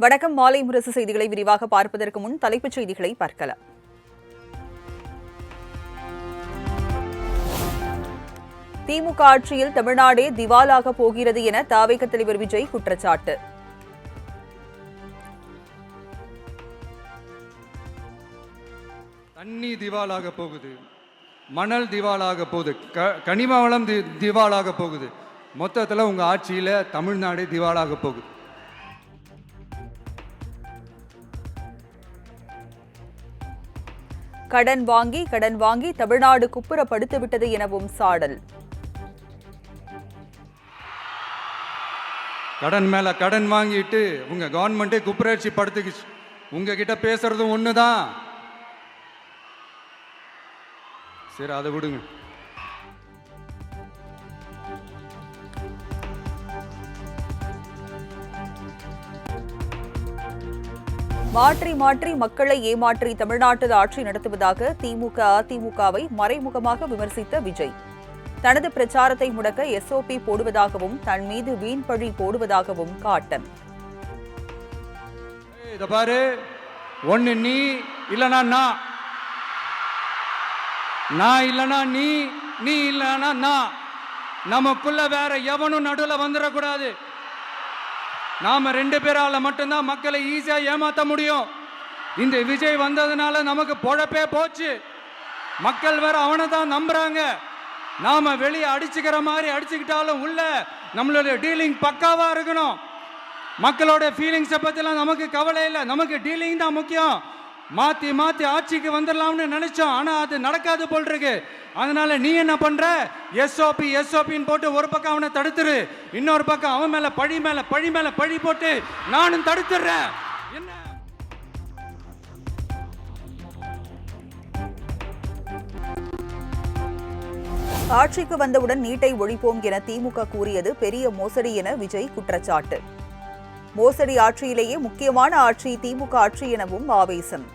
வணக்கம். மாலை முரசு செய்திகளை விரிவாக பார்ப்பதற்கு முன் தலைப்புச் செய்திகளை பார்க்கலாம். திமுக ஆட்சியில் தமிழ்நாடே திவாலாக போகிறது என தவிக தலைவர் விஜய் குற்றச்சாட்டு. தண்ணி திவாலாக போகுது, மணல் திவாலாக போகுது, கனிம வளம் திவாலாக போகுது. மொத்தத்தில் உங்க ஆட்சியில தமிழ்நாடே திவாலாக போகுது. கடன் வாங்கி தமிழ்நாடு குப்புறப்படுத்திவிட்டது எனவும் சாடல். கடன் மேல கடன் வாங்கிட்டு உங்க கவர்மெண்டே குப்புரட்சி படுத்துக்கிச்சு. உங்ககிட்ட பேசுறதும் ஒண்ணுதான். சரி, அதை விடுங்க. மாற்றி மக்களை ஏமாற்றி தமிழ்நாட்டில் ஆட்சி நடத்துவதாக திமுக அதிமுகவை மறைமுகமாக விமர்சித்த விஜய் தனது பிரச்சாரத்தை முடக்க எஸ்ஓபி போடுவதாகவும் தன் மீது வீண்பழி போடுவதாகவும் காட்டம். இத பாரு, ஒன்னு நீ இல்லனா நான் இல்லனா நீ இல்லனா நான். நமக்குள்ள வேற எவனும் நடுவில் வந்துடக்கூடாது. நாம ரெண்டு பேரால மட்டும்தான் மக்களை ஈஸியா ஏமாத்த முடியும். இந்த விஜய் வந்ததுனால நமக்கு பொழப்பே போச்சு. மக்கள் வேற அவனை தான் நம்புறாங்க. நாம வெளியே அடிச்சுக்கிற மாதிரி அடிச்சுக்கிட்டாலும் உள்ள நம்மளுடைய டீலிங் பக்காவா இருக்கணும். மக்களோட ஃபீலிங்ஸை பத்திலாம் நமக்கு கவலை இல்லை. நமக்கு டீலிங் தான் முக்கியம். மாத்தி ஆட்சிக்கு வந்துடலாம்னு நினைச்சோம், ஆனா அது நடக்காது போல் இருக்கு. அதனால நீ என்ன பண்ற? எஸ்ஓபின்னு போட்டு ஒரு பக்கம் அவனை தடுத்துரு, இன்னொரு பக்கம் அவன் மேல பழி போட்டு நானும் தடுத்துறேன். என்ன ஆட்சிக்கு வந்தவுடன் நீட்டை ஒழிப்போம் என திமுக கூறியது பெரிய மோசடி என விஜய் குற்றச்சாட்டு. மோசடி ஆட்சியிலேயே முக்கியமான ஆட்சி திமுக ஆட்சி எனவும் ஆவேசம்.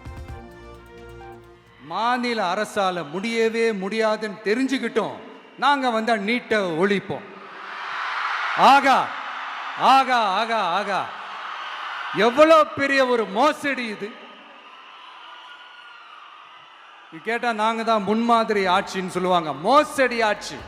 மாநில அரசால முடியவே முடியாதுன்னு தெரிஞ்சுக்கிட்டோம். நாங்க வந்தா நீட்டை ஒழிப்போம். ஆகா ஆகா ஆகா ஆகா, எவ்வளவு பெரிய ஒரு மோசடி இது. கேட்டா நாங்க தான் முன்மாதிரி ஆட்சின்னு சொல்லுவாங்க. மோசடி ஆட்சி.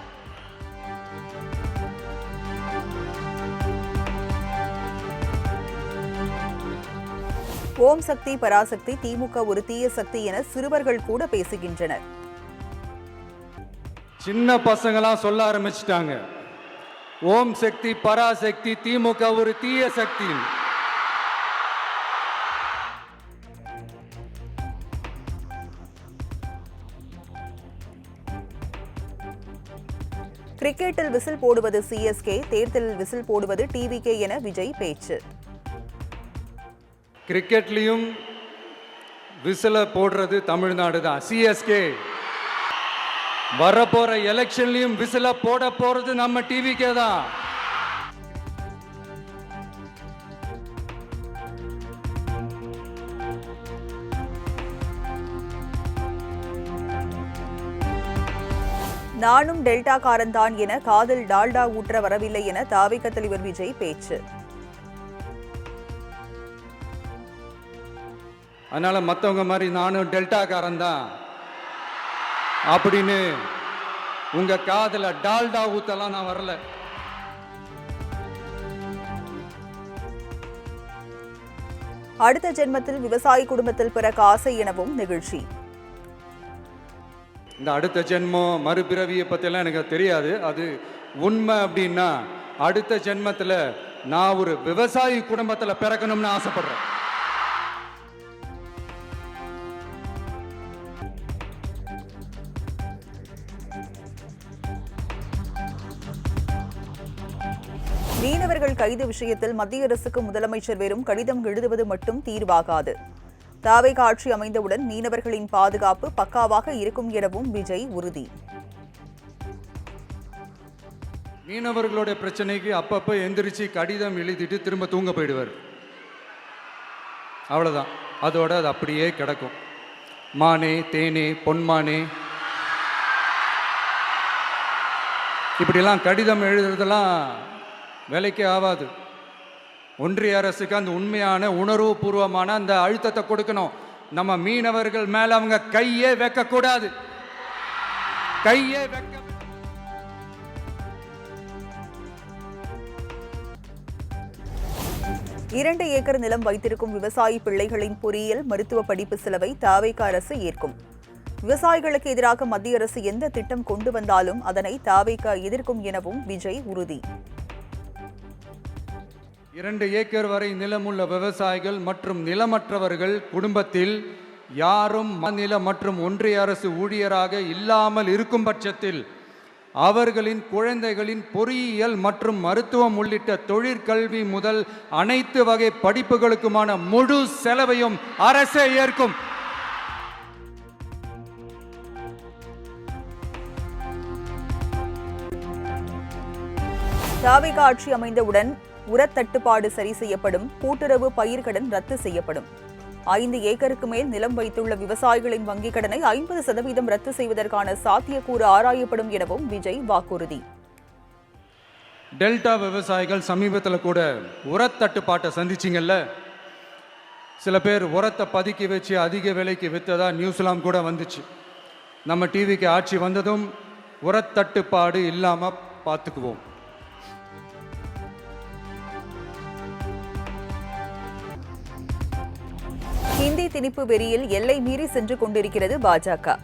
ஓம் சக்தி பராசக்தி, திமுக ஒரு தீய சக்தி என சிறுவர்கள் கூட பேசுகின்றனர். சின்ன பசங்களாம் சொல்ல ஆரம்பிச்சிட்டாங்க, ஓம் சக்தி பராசக்தி, திமுக ஒரு தீய சக்தி. கிரிக்கெட்டில் விசில் போடுவது சிஎஸ்கே, தேர்தலில் விசில் போடுவது டிவிகே என விஜய் பேச்சு. கிரிக்கெட்லையும் விசில போடுறது தமிழ்நாடு தான். சிஎஸ்கே வரப்போற எலெக்ஷன்லயும் விசில போட போறது நம்ம டிவிகே தான். நானும் டெல்டா காரன்தான் என காதில் டால்டா ஊற்ற வரவில்லை என தவிக தலைவர் விஜய் பேச்சு. அதனால மற்றவங்க மாதிரி நானும் டெல்டாக்காரன் தான் அப்படின்னு உங்க காதல டால்டா ஊத்தலாம் நான் வரல. அடுத்த ஜென்மத்தில் விவசாயி குடும்பத்தில் பிறக்க ஆசை எனவும் நிகழ்ச்சி. இந்த அடுத்த ஜென்மம் மறுபிறவியை பத்தியெல்லாம் எனக்கு தெரியாது. அது உண்மை அப்படின்னா அடுத்த ஜென்மத்தில் நான் ஒரு விவசாயி குடும்பத்தில் பிறக்கணும்னு ஆசைப்படுறேன். மீனவர்கள் கைது விஷயத்தில் மத்திய அரசுக்கு முதலமைச்சர் வெறும் கடிதம் எழுதுவது மட்டும் தீர்வாகாது. தவிக ஆட்சி அமைந்தவுடன் மீனவர்களின் பாதுகாப்பு பக்காவாக இருக்கும் எனவும் விஜய் உறுதி. மீனவர்களுடைய பிரச்சனைக்கு அப்பப்போ எந்திரிச்சு கடிதம் எழுதிட்டு திரும்ப தூங்க போயிடுவார். அவ்வளோதான். அதோட அது அப்படியே கிடக்கும். மானே தேனே பொன்மானே இப்படிலாம் கடிதம் எழுதுறதெல்லாம் வேலைக்கே ஆகாது. ஒன்றிய அரசுக்கு அந்த உண்மையான உணர்வுபூர்வமான அந்த அழுத்தத்தை கொடுக்கணும். நம்ம மீனவர்கள் மேல அவங்க கையே வைக்கக்கூடாது. கையே வைக்க 2 ஏக்கர் நிலம் வைத்திருக்கும் விவசாயி பிள்ளைகளின் பொறியியல் மருத்துவ படிப்பு செலவை தவேக அரசு ஏற்கும். விவசாயிகளுக்கு எதிராக மத்திய அரசு எந்த திட்டம் கொண்டு வந்தாலும் அதனை தவேக எதிர்க்கும் எனவும் விஜய் உறுதி. 2 ஏக்கர் வரை நிலமுள்ள விவசாயிகள் மற்றும் நிலமற்றவர்கள் குடும்பத்தில் யாரும் மாநில மற்றும் ஒன்றிய அரசு ஊழியராக இல்லாமல் இருக்கும் பட்சத்தில் அவர்களின் குழந்தைகளின் பொறியியல் மற்றும் மருத்துவம் உள்ளிட்ட தொழிற்கல்வி முதல் அனைத்து வகை படிப்புகளுக்குமான முழு செலவையும் அரசே ஏற்கும். தவேக ஆட்சி அமைந்தவுடன் உரத்தட்டுப்பாடு சரி செய்யப்படும். கூட்டுறவு பயிர்கடன் ரத்து செய்யப்படும். 5 ஏக்கருக்கு மேல் நிலம் வைத்துள்ள விவசாயிகளின் வங்கிக் கடனை 50% ரத்து செய்வதற்கான சாத்தியக்கூறு ஆராயப்படும் எனவும் விஜய் வாக்குறுதி. டெல்டா விவசாயிகள் சமீபத்தில் கூட உரத்தட்டுப்பாட்டை சந்திச்சிங்கல்ல. சில பேர் உரத்தை பதுக்கி வச்சு அதிக விலைக்கு விற்றதா நியூஸ்லாம் கூட வந்துச்சு. நம்ம டிவிக்கு ஆட்சி வந்ததும் உரத்தட்டுப்பாடு இல்லாமல் பார்த்துக்குவோம். ஹிந்தி திணிப்பு வெறியில் எல்லை மீறி சென்று கொண்டிருக்கிறது பாஜக.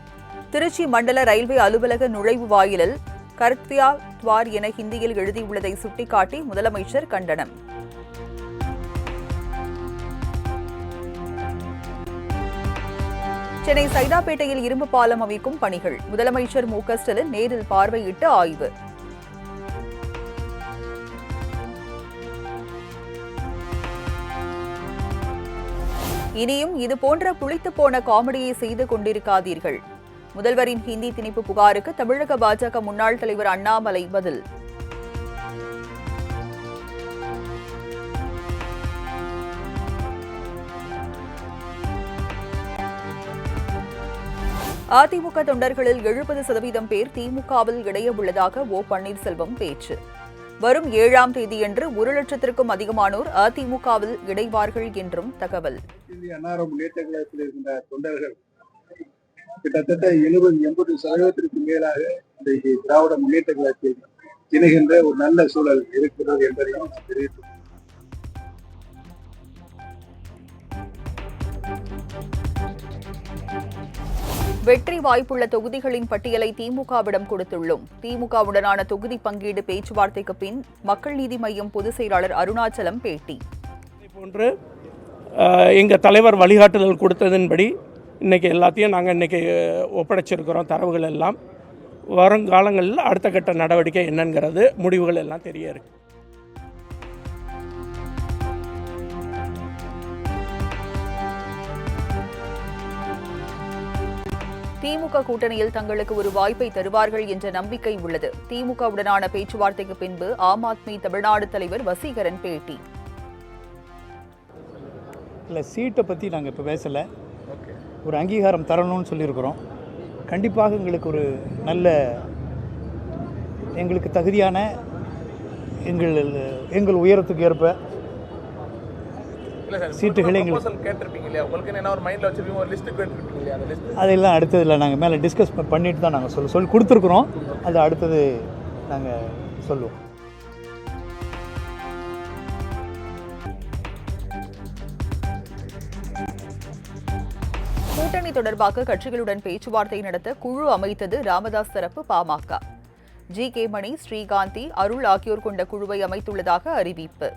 திருச்சி மண்டல ரயில்வே அலுவலக நுழைவு வாயிலில் கர்த்யா துவார் என ஹிந்தியில் எழுதியுள்ளதை சுட்டிக்காட்டி முதலமைச்சர் கண்டனம். சென்னை சைதாப்பேட்டையில் இரும்பு பாலம் அமைக்கும் பணிகள். முதலமைச்சர் மு க ஸ்டாலின் நேரில் பார்வையிட்டு ஆய்வு. இனியும் இதுபோன்ற புளித்து போன காமெடியை செய்து கொண்டிருக்காதீர்கள். முதல்வரின் ஹிந்தி திணிப்பு புகாருக்கு தமிழக பாஜக முன்னாள் தலைவர் அண்ணாமலை பதில். அதிமுக தொண்டர்களில் 70% பேர் திமுகவில் இணைய உள்ளதாக ஓ பன்னீர்செல்வம் பேச்சு. வரும் 7ஆம் தேதியன்று 1 லட்சத்திற்கும் அதிகமானோர் அதிமுகவில் இணைவார்கள் என்றும் தகவல். இந்திய அண்ணா முன்னேற்ற கழகத்தில் இருக்கின்ற தொண்டர்கள் கிட்டத்தட்ட 70-80% மேலாக இன்றைக்கு திராவிட முன்னேற்ற கழகத்தில் இணைகின்ற ஒரு நல்ல சூழல் இருக்கிறது என்பதையும் தெரிவித்துள்ளோம். வெற்றி வாய்ப்புள்ள தொகுதிகளின் பட்டியலை திமுகவிடம் கொடுத்துள்ளோம். திமுகவுடனான தொகுதி பங்கீடு பேச்சுவார்த்தைக்கு பின் மக்கள் நீதி மய்யம் பொதுச் செயலாளர் அருணாச்சலம் பேட்டி. போன்று எங்கள் தலைவர் வழிகாட்டுதல் கொடுத்ததன்படி இன்றைக்கி எல்லாத்தையும் நாங்கள் இன்றைக்கி ஒப்படைச்சிருக்கிறோம். தரவுகள் எல்லாம் வருங்காலங்களில் அடுத்த கட்ட நடவடிக்கை என்னங்கிறது முடிவுகள் எல்லாம் தெரிய இருக்கு. திமுக கூட்டணியில் தங்களுக்கு ஒரு வாய்ப்பை தருவார்கள் என்ற நம்பிக்கை உள்ளது. திமுகவுடனான பேச்சுவார்த்தைக்கு பின்பு ஆம் ஆத்மி தமிழ்நாடு தலைவர் வசீகரன் பேட்டி. இல்லை, சீட்டை பற்றி நாங்கள் இப்போ பேசலை. ஒரு அங்கீகாரம் தரணும்னு சொல்லியிருக்கிறோம். கண்டிப்பாக எங்களுக்கு தகுதியான எங்கள் உயரத்துக்கு ஏற்ப சீட்டுகளை அதெல்லாம் அடுத்ததில் நாங்கள் மேலே டிஸ்கஸ் பண்ணிட்டு தான் நாங்கள் சொல்லி கொடுத்துருக்குறோம். அது அடுத்தது நாங்கள் சொல்லுவோம். கூட்டணி தொடர்பாக கட்சிகளுடன் பேச்சுவார்த்தை நடத்த குழு அமைத்தது ராமதாஸ் தரப்பு பாமக. ஜி.கே. மணி, ஸ்ரீகாந்தி, அருள் ஆகியோர் கொண்ட குழுவை அமைத்துள்ளதாக அறிவிப்பு.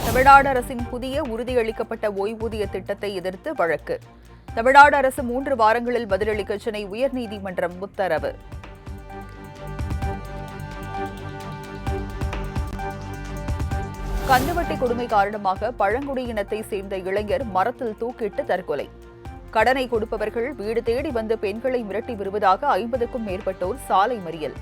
தமிழ்நாடு அரசின் புதிய உறுதியளிக்கப்பட்ட ஓய்வூதிய திட்டத்தை எதிர்த்து வழக்கு. தமிழ்நாடு அரசு 3 வாரங்களில் பதிலளிக்க சென்னை உயர்நீதிமன்றம் உத்தரவு. கந்துவட்டி கொடுமை காரணமாக பழங்குடியினத்தை சேர்ந்த இளைஞர் மரத்தில் தூக்கிட்டு தற்கொலை. கடனை கொடுப்பவர்கள் வீடு தேடி வந்து பெண்களை மிரட்டி வருவதாக 50க்கும் மேற்பட்டோர் சாலை மறியல்.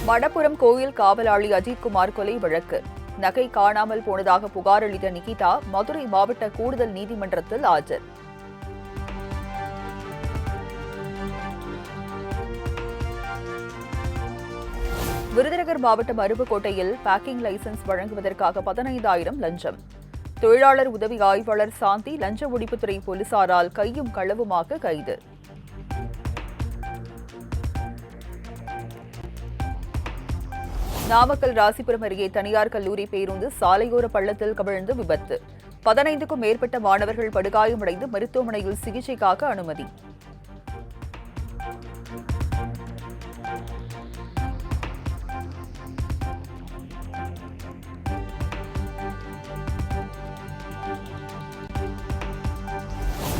மடப்புரம் கோயில் காவலாளி அஜித்குமார் கொலை வழக்கு. நகை காணாமல் போனதாக புகார் அளித்த நிகிதா மதுரை மாவட்ட கூடுதல் நீதிமன்றத்தில் ஆஜர். விருதுநகர் மாவட்டம் அருப்புக்கோட்டையில் பேக்கிங் லைசென்ஸ் வழங்குவதற்காக 15,000 லஞ்சம். தொழிலாளர் உதவி ஆய்வாளர் சாந்தி லஞ்ச ஒழிப்புத்துறை போலீசாரால் கையும் களவுமாக கைது. நாமக்கல் ராசிபுரம் அருகே தனியார் கல்லூரி பேருந்து சாலையோர பள்ளத்தில் கவிழ்ந்து விபத்து. 15க்கும் மேற்பட்ட மாணவர்கள் படுகாயமடைந்து மருத்துவமனையில் சிகிச்சைக்காக அனுமதி.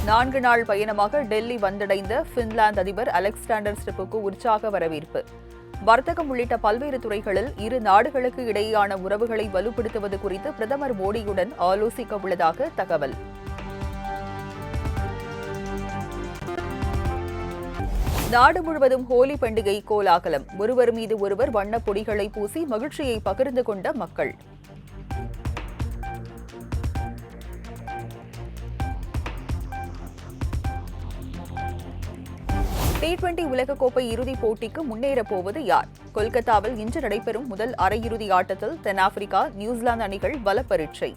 நான்கு நாள் பயணமாக டெல்லி வந்தடைந்த பின்லாந்து அதிபர் அலெக்சாண்டர் ஸ்டெப்புக்கு உற்சாக வரவேற்பு. வர்த்தகம் உள்ளிட்ட பல்வேறு துறைகளில் இரு நாடுகளுக்கு இடையேயான உறவுகளை வலுப்படுத்துவது குறித்து பிரதமர் மோடியுடன் ஆலோசிக்க உள்ளதாக தகவல். நாடு முழுவதும் ஹோலி பண்டிகை கோலாகலம். ஒருவர் மீது ஒருவர் வண்ணப் பொடிகளை பூசி மகிழ்ச்சியை பகிர்ந்து கொண்ட மக்கள். T20 உலகக்கோப்பை இறுதிப் போட்டிக்கு முன்னேறப் போவது யார்? கொல்கத்தாவில் இன்று நடைபெறும் முதல் அரையிறுதி ஆட்டத்தில் தென்னாப்பிரிக்கா, நியூசிலாந்து அணிகள் பல பரீட்சை.